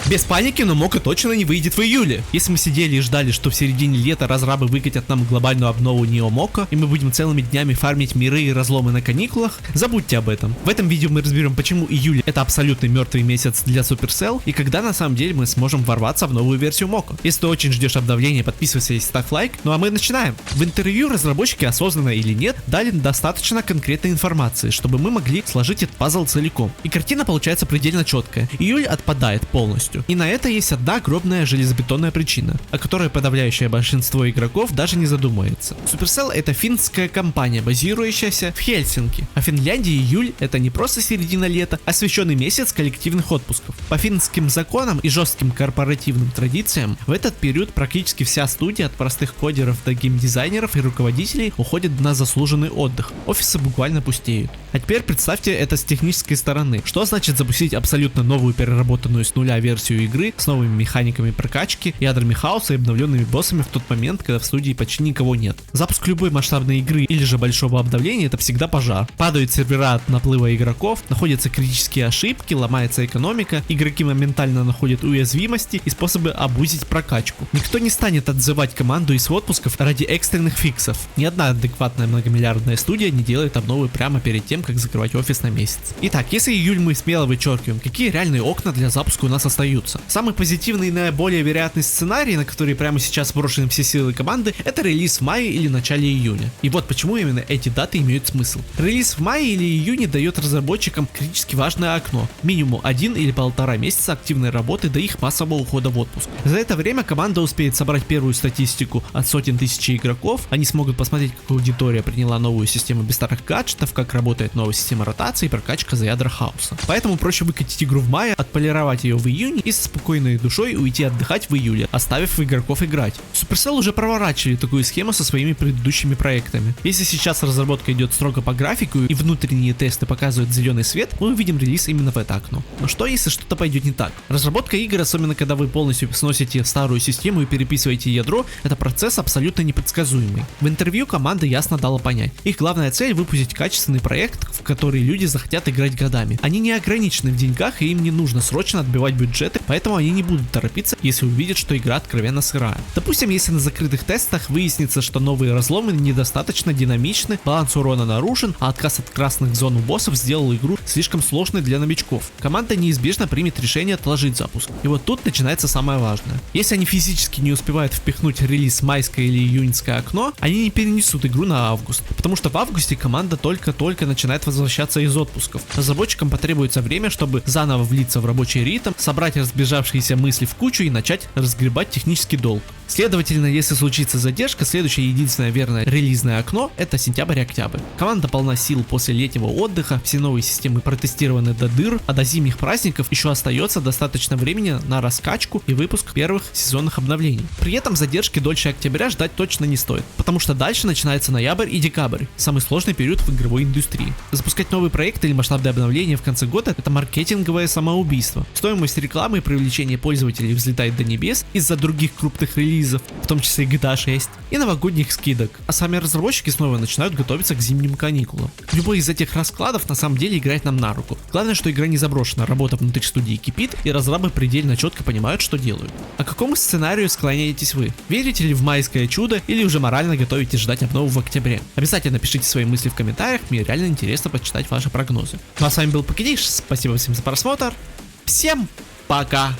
Без паники, но Мока точно не выйдет в июле. Если мы сидели и ждали, что в середине лета разрабы выкатят нам глобальную обнову Neo Mocha, и мы будем целыми днями фармить миры и разломы на каникулах, забудьте об этом. В этом видео мы разберем, почему июль это абсолютный мертвый месяц для Supercell, и когда на самом деле мы сможем ворваться в новую версию Mocha. Если ты очень ждешь обновления, подписывайся и ставь лайк. Ну а мы начинаем. В интервью разработчики, осознанно или нет, дали достаточно конкретной информации, чтобы мы могли сложить этот пазл целиком. И картина получается предельно четкая. Июль отпадает полностью. И на это есть одна огромная железобетонная причина, о которой подавляющее большинство игроков даже не задумывается. Supercell это финская компания, базирующаяся в Хельсинки. А в Финляндии июль это не просто середина лета, а священный месяц коллективных отпусков. По финским законам и жестким корпоративным традициям в этот период практически вся студия от простых кодеров до геймдизайнеров и руководителей уходит на заслуженный отдых. Офисы буквально пустеют. А теперь представьте это с технической стороны. Что значит запустить абсолютно новую переработанную с нуля версию игры с новыми механиками прокачки, ядрами хаоса и обновленными боссами в тот момент, когда в студии почти никого нет? Запуск любой масштабной игры или же большого обновления это всегда пожар. Падают сервера от наплыва игроков, находятся критические ошибки, ломается экономика, игроки моментально находят уязвимости и способы обузить прокачку. Никто не станет отзывать команду из отпусков ради экстренных фиксов. Ни одна адекватная многомиллиардная студия не делает обновы прямо перед тем, как закрывать офис на месяц. Итак, если июль мы смело вычеркиваем, какие реальные окна для запуска у нас остаются? Самый позитивный и наиболее вероятный сценарий, на который прямо сейчас брошены все силы команды, это релиз в мае или начале июня. И вот почему именно эти даты имеют смысл. Релиз в мае или июне дает разработчикам критически важное окно. Минимум 1 или 1,5 месяца активной работы до их массового ухода в отпуск. За это время команда успеет собрать первую статистику от сотен тысяч игроков, они смогут посмотреть, как аудитория приняла новую систему без старых гаджетов, как работает новая система ротации и прокачка за ядра хаоса. Поэтому проще выкатить игру в мае, отполировать ее в июне и со спокойной душой уйти отдыхать в июле, оставив игроков играть. Supercell уже проворачивали такую схему со своими предыдущими проектами. Если сейчас разработка идет строго по графику и внутренние тесты показывают зеленый свет, мы увидим релиз именно в это окно. Но что если что-то пойдет не так? Разработка игр, особенно когда вы полностью сносите старую систему и переписываете ядро, это процесс абсолютно непредсказуемый. В интервью команда ясно дала понять, их главная цель выпустить качественный проект, в который люди захотят играть годами. Они не ограничены в деньгах и им не нужно срочно отбивать бюджеты, поэтому они не будут торопиться, если увидят, что игра откровенно сырая. Допустим, если на закрытых тестах выяснится, что новые разломы недостаточно динамичны, баланс урона нарушен, а отказ от красных зон у боссов сделал игру слишком сложной для новичков, команда неизбежно примет решение отложить запуск. И вот тут начинается самое важное. Если они физически не успевают впихнуть релиз в майское или июньское окно, они не перенесут игру на август, потому что в августе команда только-только начинает возвращаться из отпусков. Разработчикам потребуется время, чтобы заново влиться в рабочий ритм, собрать разбежавшиеся мысли в кучу и начать разгребать технический долг. Следовательно, если случится задержка, следующее единственное верное релизное окно это сентябрь-октябрь. Команда полна сил после летнего отдыха, все новые системы протестированы до дыр, а до зимних праздников еще остается достаточно времени на раскачку и выпуск первых сезонных обновлений. При этом задержки дольше октября ждать точно не стоит, потому что дальше начинается ноябрь и декабрь, самый сложный период в игровой индустрии. Запускать новый проект или масштабное обновление в конце года это маркетинговое самоубийство. Стоимость рекламы и привлечение пользователей взлетает до небес из-за других крупных релизов, в том числе GTA 6, и новогодних скидок, а сами разработчики снова начинают готовиться к зимним каникулам. Любой из этих раскладов на самом деле играет нам на руку. Главное, что игра не заброшена, работа внутри студии кипит, и разрабы предельно четко понимают, что делают. А к какому сценарию склоняетесь вы? Верите ли в майское чудо или уже морально готовитесь ждать обнову в октябре? Обязательно пишите свои мысли в комментариях, мне реально интересно почитать ваши прогнозы. Ну а с вами был Покидиш, спасибо всем за просмотр, всем пока!